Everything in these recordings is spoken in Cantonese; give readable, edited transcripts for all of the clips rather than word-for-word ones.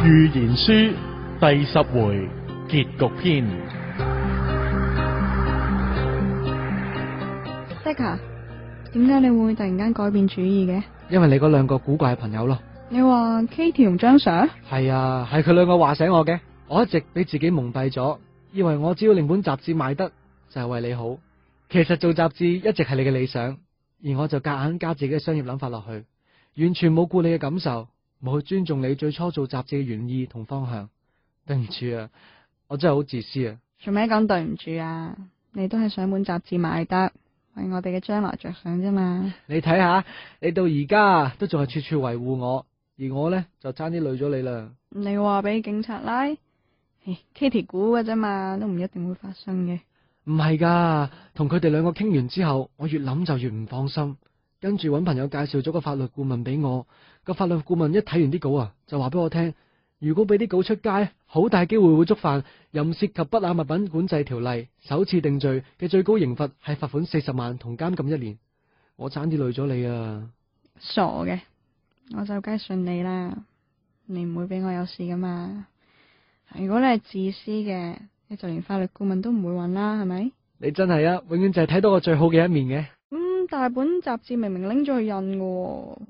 預言書第10回結局篇。Dick，點解你會突然間改變主意嘅？因為你嗰兩個古怪嘅朋友咯。你話 Katie 同張 Sir？ 係啊，係佢兩個話醒我嘅。我一直俾自己蒙蔽咗，以為我只要令本雜誌賣得就係為你好。其實做雜誌一直係你嘅理想，而我就夾硬加自己嘅商業諗法落去，完全冇顧你嘅感受，冇去尊重你最初做雜誌嘅原意同方向。對唔住啊，我真係好自私啊！做咩講對唔住啊？你都係想本雜誌賣得，為我哋嘅將來着想啫嘛。你睇下，你到而家都仲係處處維護我，而我呢，就差啲累咗你啦。你話俾警察拉？Katie 估嘅啫嘛，都唔一定會發生嘅。唔係噶，同佢哋兩個傾完之後，我越諗就越唔放心。跟住揾朋友介紹咗個法律顧問俾我，個法律顧問一睇完啲稿啊，就話俾我聽，如果俾啲稿出街，好大機會會觸犯淫褻及不雅物品管制條例，首次定罪嘅最高刑罰係罰款40萬同監禁1年。我差啲累咗你啊！傻嘅，我就梗係信你啦，你唔會俾我有事噶嘛。如果你係自私嘅，你就連法律顧問都唔會揾啦，係咪？你真係啊，永遠就係睇到我最好嘅一面嘅。但係本雜誌明明拎咗去印嘅。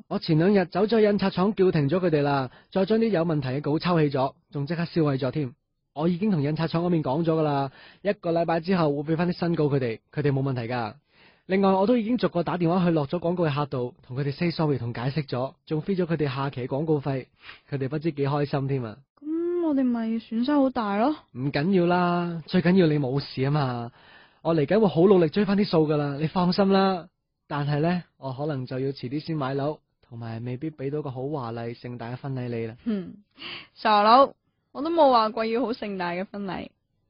我前2日走咗去印刷廠叫停咗佢哋啦，再將啲有問題嘅稿抽起咗，仲即刻銷毀咗添。我已經同印刷廠嗰邊講咗噶啦，1個禮拜之後會俾翻啲新稿佢哋冇問題噶。另外我都已經逐個打電話去落咗廣告嘅客度，同佢哋 say sorry 同解釋咗，仲飛咗佢哋下期廣告費，佢哋不知幾開心添啊！咁我哋咪損失好大咯？唔緊要啦，最緊要你冇事啊嘛。我嚟緊會好努力追翻啲數噶啦，你放心啦。但係呢，我可能就要遲啲先買樓，同埋未必俾到個好華麗盛大嘅婚禮你啦。傻佬，我都冇話過要好盛大嘅婚禮，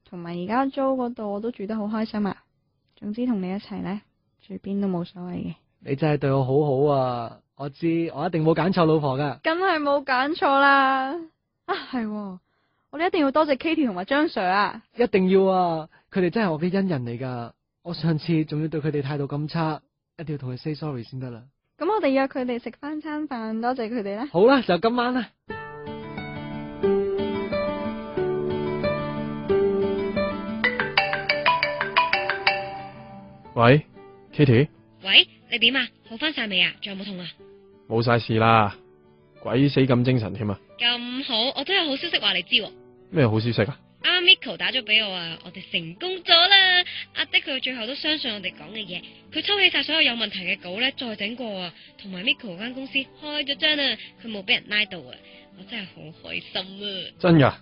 同埋而家租嗰度我都住得好開心啊。總之同你一齊呢，住邊都冇所謂嘅。你真係對我好好啊！我知我一定冇揀錯老婆噶。梗係冇揀錯啦。係，我哋一定要多謝 Katie 同埋張 Sir 啊！一定要啊！佢哋真係我嘅恩人嚟噶。我上次仲要對佢哋態度咁差，一定要同佢 say sorry 先得啦。咁我哋約佢哋食翻餐飯，多謝佢哋啦。好啦，就今晚啦。喂 ，Katie。喂，你點啊？好翻晒未啊？仲有冇痛啊？冇晒事啦，鬼死咁精神添啊！咁好，我都有好消息話你知喎。咩好消息啊？阿 Miko 打咗俾我啊，我哋成功咗啦！阿的佢最後都相信我哋講嘅嘢，佢抽起晒所有有問題嘅稿咧，再整過啊，同埋 Miko 間公司開咗張啊，佢冇俾人拉到啊，我真係好開心啊！真噶？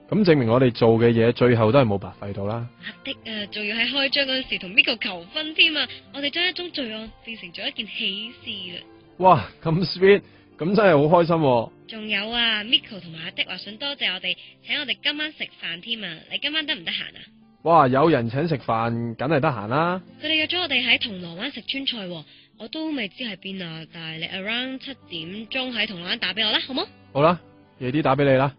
咁證明我哋做嘅嘢最後都係冇白費到啦。阿的啊，仲要喺開張嗰時同 Miko 求婚添啊！我哋將一宗罪案變成咗一件喜事啦！哇，咁 sweet，咁真係好開心喎。仲有啊 ，Miko 同埋阿的話想多謝我哋，請我哋今晚食飯添啊！你今晚得唔得閒啊？哇，有人請食飯，梗係得閒啦。佢哋約咗我哋喺銅鑼灣食川菜喎，我都未知喺邊啊，但係你 around 7點鐘喺銅鑼灣打俾我啦，好冇？好啦，夜啲打俾你啦。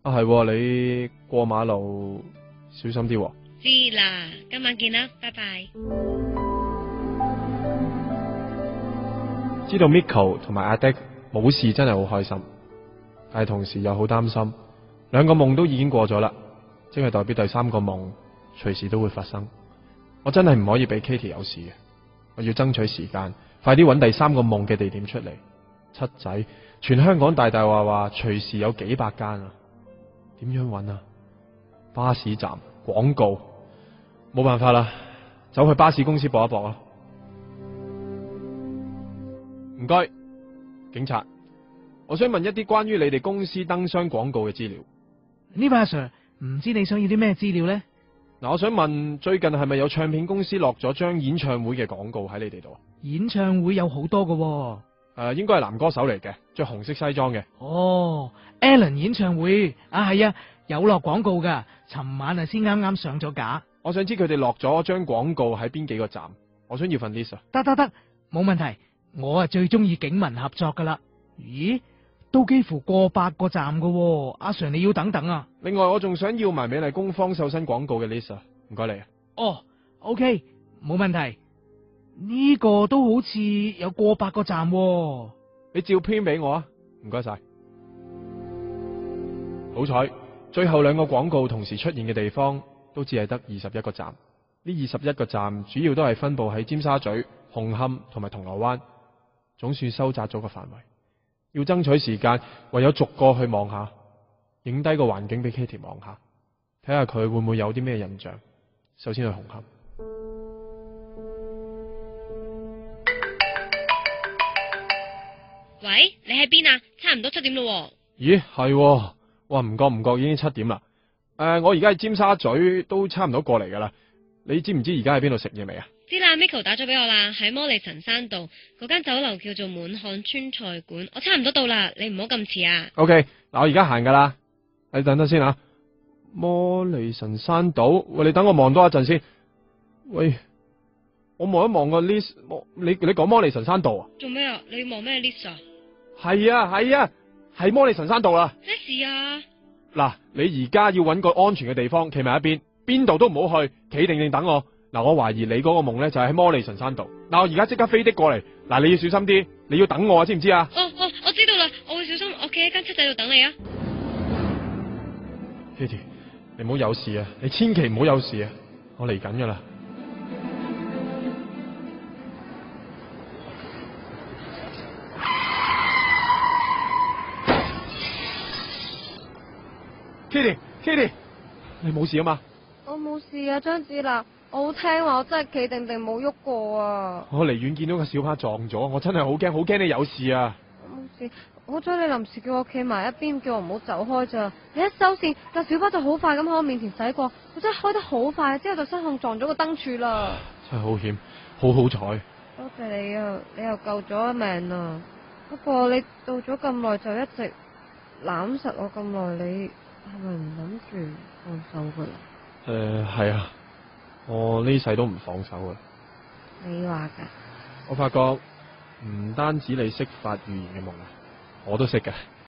啊係，你過馬路小心啲喎。知啦，今晚見啦，拜拜。知道 Miko 同埋阿的冇事真係好開心，但係同時又好擔心。2個夢都已經過咗啦，即係代表第3個夢隨時都會發生。我真係唔可以俾 Katie 有事嘅，我要爭取時間，快啲揾第3個夢嘅地點出嚟。七仔，全香港大大話隨時有幾百間啊，點樣揾啊？巴士站廣告，冇辦法啦，走去巴士公司搏一搏啊！唔該，警察，我想問一啲關於你哋公司燈箱廣告嘅資料。呢位阿 Sir，唔知你想要啲咩資料呢？嗱，我想問最近係咪有唱片公司落咗張演唱會嘅廣告喺你哋度啊？演唱會有好多㗎喎。應該係男歌手嚟嘅，着紅色西裝嘅。哦 ，Alan 演唱會啊，係啊，有落廣告噶，尋晚啊先啱啱上咗架。我想知佢哋落咗張廣告喺邊幾個站，我想要份 list 啊。得，冇問題，我啊最中意警民合作噶啦。咦，都幾乎過百個站噶喎，阿 Sir 你要等等啊。另外我仲想要埋美麗工坊瘦身廣告嘅 list 啊，唔該你啊。哦 ，OK，冇問題。呢個都好似有過百個站喎。你照編俾我啊，唔該晒。好好彩，最後兩個廣告同時出現嘅地方都只係得21個站。呢21個站主要都係分佈喺尖沙咀、紅磡同埋銅鑼灣，總算收窄咗個範圍。要爭取時間，唯有逐個去望下，影低個環境俾 Kitty 望下，睇下佢會唔會有啲咩印象。首先去紅磡。喂，你喺邊啊？差唔多7點咯。咦，係喎，哇，唔覺已經7點啦。我而家喺尖沙咀，都差唔多過嚟噶啦。你知唔知而家喺邊度食嘢未啊？知啦，Miko 打咗俾我啦，喺摩利神山道嗰間酒樓叫做滿漢川菜館，我差唔多到啦，你唔好咁遲啊。OK，嗱，我而家行噶啦，你等等先啊。摩利神山道，喂，你等我望多一陣先。喂，我望一望個 list，你講摩利神山道啊？做咩啊？你望咩 list 啊？係啊，係摩利神山道啦。咩事啊？嗱，你而家要揾個安全嘅地方，企埋一邊，邊度都唔好去，企定定等我。嗱，我懷疑你嗰個夢呢，就係喺摩利神山道。嗱，我而家即刻飛的過嚟。嗱，你要小心啲，你要等我啊，知唔知啊？哦，我知道啦，我會小心，我企喺間七仔度等你啊。Kitty，你唔好有事啊，你千祈唔好有事啊，我嚟緊噶啦。Kitty， 你冇事啊嘛？我冇事啊，張子立，我好聽話，我真係企定定冇喐過啊。我離遠見到個小巴撞咗，我真係好驚你有事啊！我冇事，好彩你臨時叫我企埋一邊，叫我唔好走開咋。你一收線，架小巴就好快咁喺我面前駛過，我真係開得好快，之後就失控撞咗個燈柱啦。真係好險，好彩。多謝你啊，你又救咗我命啊。不過你到咗咁耐就一直攬實我咁耐，你係咪唔諗住放手噶啦？係啊，我呢世都唔放手啊。你話噶？我發覺唔單止你識發預言嘅夢啊，我都識㗎。